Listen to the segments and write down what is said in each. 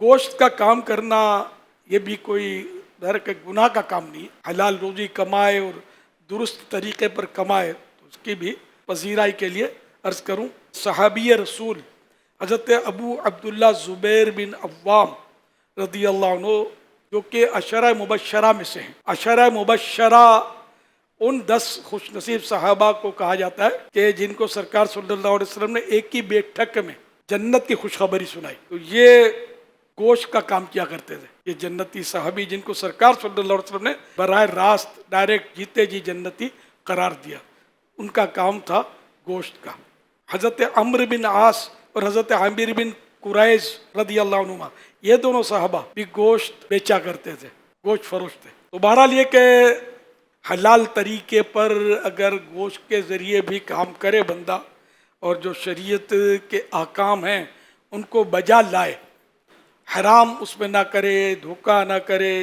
گوشت کا کام کرنا یہ بھی کوئی در کے گناہ کا کام نہیں، حلال روزی کمائے اور درست طریقے پر کمائے تو اس کی بھی پذیرائی کے لیے عرض کروں صحابی رسول حضرت ابو عبداللہ زبیر بن عوام رضی اللہ عنہ جو کہ عشرہ مبشرہ میں سے ہیں۔ عشرہ مبشرہ ان 10 خوش نصیب صحابہ کو کہا جاتا ہے کہ جن کو سرکار صلی اللہ علیہ وسلم نے ایک ہی بیٹھک میں جنت کی خوشخبری سنائی۔ تو یہ گوشت کا کام کیا کرتے تھے، یہ جنتی صحابی جن کو سرکار صلی اللہ علیہ وسلم نے براہ راست ڈائریکٹ جیتے جی جنتی قرار دیا، ان کا کام تھا گوشت کا۔ حضرت عمرو بن عاص اور حضرت عامر بن قریظ رضی اللہ عنہما یہ دونوں صحابہ بھی گوشت بیچا کرتے تھے، گوشت فروش تھے۔ تو بہرحال یہ کہ حلال طریقے پر اگر گوشت کے ذریعے بھی کام کرے بندہ اور جو شریعت کے احکام ہیں ان کو بجا لائے، حرام اس میں نہ کرے، دھوکہ نہ کرے،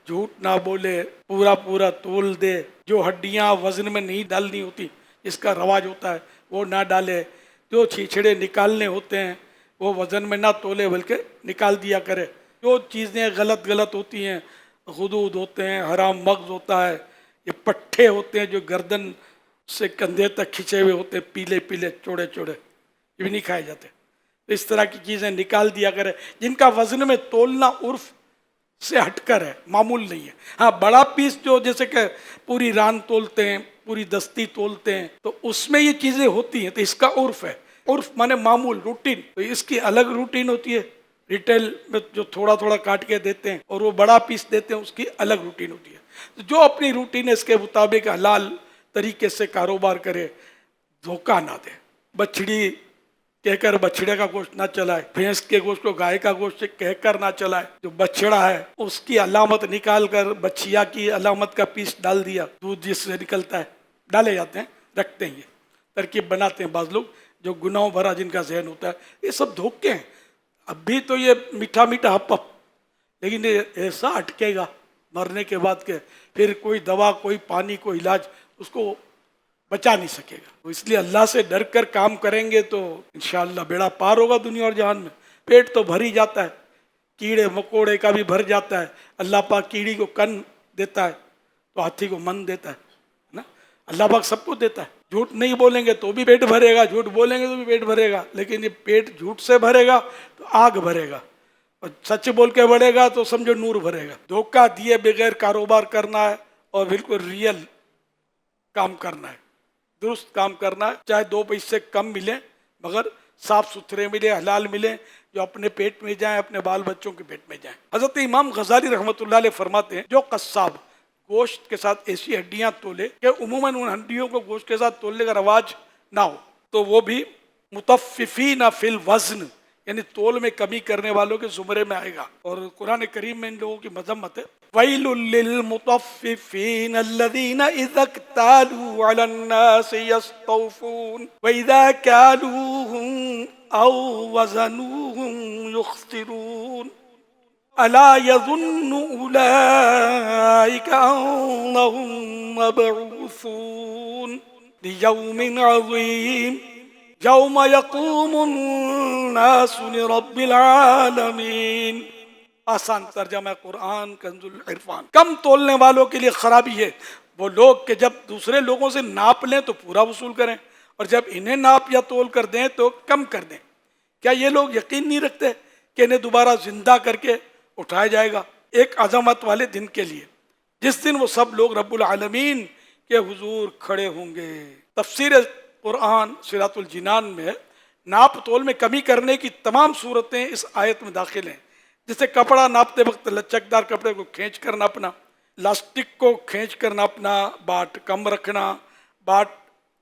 جھوٹ نہ بولے، پورا تول دے، جو ہڈیاں وزن میں نہیں ڈالنی ہوتی جس کا رواج ہوتا ہے وہ نہ ڈالے، جو چھیچھڑے نکالنے ہوتے ہیں وہ وزن میں نہ تولے بلکہ نکال دیا کرے، جو چیزیں غلط ہوتی ہیں، غدود ہوتے ہیں، حرام مغز ہوتا ہے، یہ پٹھے ہوتے ہیں جو گردن سے کندھے تک کھنچے ہوئے ہوتے ہیں، پیلے چوڑے یہ بھی نہیں کھائے جاتے۔ اس طرح کی چیزیں نکال دیا کرے جن کا وزن میں تولنا عرف سے ہٹ کر ہے، معمول نہیں ہے۔ ہاں بڑا پیس جو جیسے کہ پوری ران تولتے ہیں، پوری دستی تولتے ہیں تو اس میں یہ چیزیں ہوتی ہیں تو اس کا عرف ہے، عرف مانے معمول، روٹین، تو اس کی الگ روٹین ہوتی ہے۔ ریٹیل میں جو تھوڑا کاٹ کے دیتے ہیں اور وہ بڑا پیس دیتے ہیں اس کی الگ روٹین ہوتی ہے۔ جو اپنی روٹین ہے اس کے مطابق حلال طریقے سے کاروبار کرے، دھوکہ نہ دے۔ بچڑی کہہ کر بچڑے کا گوشت نہ چلائے، بھینس کے گوشت کو گائے کا گوشت کہہ کر نہ چلائے، جو بچڑا ہے اس کی علامت نکال کر بچیا کی علامت کا پیس ڈال دیا، دودھ جس سے نکلتا ہے، ڈالے جاتے ہیں، رکھتے ہیں، یہ ترکیب بناتے ہیں بعض لوگ جو گناہوں بھرا جن کا ذہن ہوتا ہے۔ یہ سب دھوکے ہیں۔ اب بھی تو یہ میٹھا ہپ لیکن یہ ایسا اٹکے گا مرنے کے بعد کہ پھر کوئی دوا، کوئی پانی، کوئی علاج اس کو بچا نہیں سکے گا۔ تو اس لیے اللہ سے ڈر کر کام کریں گے تو انشاءاللہ بیڑا پار ہوگا دنیا اور جہان میں۔ پیٹ تو بھر ہی جاتا ہے، کیڑے مکوڑے کا بھی بھر جاتا ہے۔ اللہ پاک کیڑی کو کن دیتا ہے تو ہاتھی کو من دیتا ہے نا، اللہ پاک سب کو دیتا ہے۔ جھوٹ نہیں بولیں گے تو بھی پیٹ بھرے گا، جھوٹ بولیں گے تو بھی پیٹ بھرے گا، لیکن یہ پیٹ جھوٹ سے بھرے گا تو آگ بھرے گا، اور سچ بول کے بڑھے گا تو سمجھو نور بھرے گا۔ دھوکہ دیے بغیر کاروبار کرنا ہے اور بالکل ریئل کام کرنا ہے، درست کام کرنا ہے، چاہے 2 پیسے کم ملیں مگر صاف ستھرے ملے، حلال ملیں، جو اپنے پیٹ میں جائیں، اپنے بال بچوں کے پیٹ میں جائیں۔ حضرت امام غزالی رحمۃ اللہ علیہ فرماتے ہیں جو قصاب گوشت کے ساتھ ایسی ہڈیاں تولے کہ عموماً ان ہڈیوں کو گوشت کے ساتھ تولنے کا رواج نہ ہو تو وہ بھی مطففین فی الوزن یعنی تول میں کمی کرنے والوں کے زمرے میں آئے گا۔ اور قرآن کریم میں ان لوگوں کی مذمت ہے، وَيْلٌ لِّلْمُطَفِّفِينَ الَّذِينَ إِذَا اكْتَالُوا عَلَى النَّاسِ يَسْطَوْفُونَ وَإِذَا كَالُوهُمْ أَوْ وَزَنُوهُمْ يُخْسِرُونَ أَلَا يَظُنُّ أُولَئِكَ أَنَّهُمْ مَبْعُوثُونَ لِيَوْمٍ عَظِيمٍ يَوْمَ يَقُومُ النَّاسُ لِرَبِّ الْعَالَمِينَ۔ آسان ترجمہ قرآن کنز العرفان۔ کم تولنے والوں کے لیے خرابی ہے وہ لوگ کہ جب دوسرے لوگوں سے ناپ لیں تو پورا وصول کریں، اور جب انہیں ناپ یا تول کر دیں تو کم کر دیں۔ کیا یہ لوگ یقین نہیں رکھتے کہ انہیں دوبارہ زندہ کر کے اٹھایا جائے گا ایک عظمت والے دن کے لیے، جس دن وہ سب لوگ رب العالمین کے حضور کھڑے ہوں گے۔ تفسیر قرآن صراط الجنان میں ناپ تول میں کمی کرنے کی تمام صورتیں اس آیت میں داخل ہیں، جیسے کپڑا ناپتے وقت لچکدار کپڑے کو کھینچ کر ناپنا، لاسٹک کو کھینچ کر ناپنا، باٹ کم رکھنا، باٹ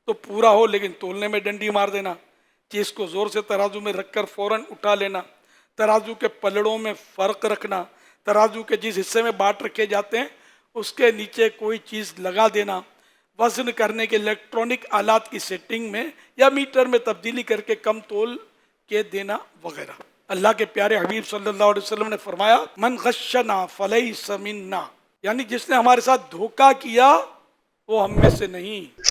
تو پورا ہو لیکن تولنے میں ڈنڈی مار دینا، چیز کو زور سے ترازو میں رکھ کر فوراً اٹھا لینا، ترازو کے پلڑوں میں فرق رکھنا، ترازو کے جس حصے میں باٹ رکھے جاتے ہیں اس کے نیچے کوئی چیز لگا دینا، وزن کرنے کے الیکٹرانک آلات کی سیٹنگ میں یا میٹر میں تبدیلی کر کے کم تول کے دینا وغیرہ۔ اللہ کے پیارے حبیب صلی اللہ علیہ وسلم نے فرمایا من غشنا فلیس منا، یعنی جس نے ہمارے ساتھ دھوکہ کیا وہ ہم میں سے نہیں۔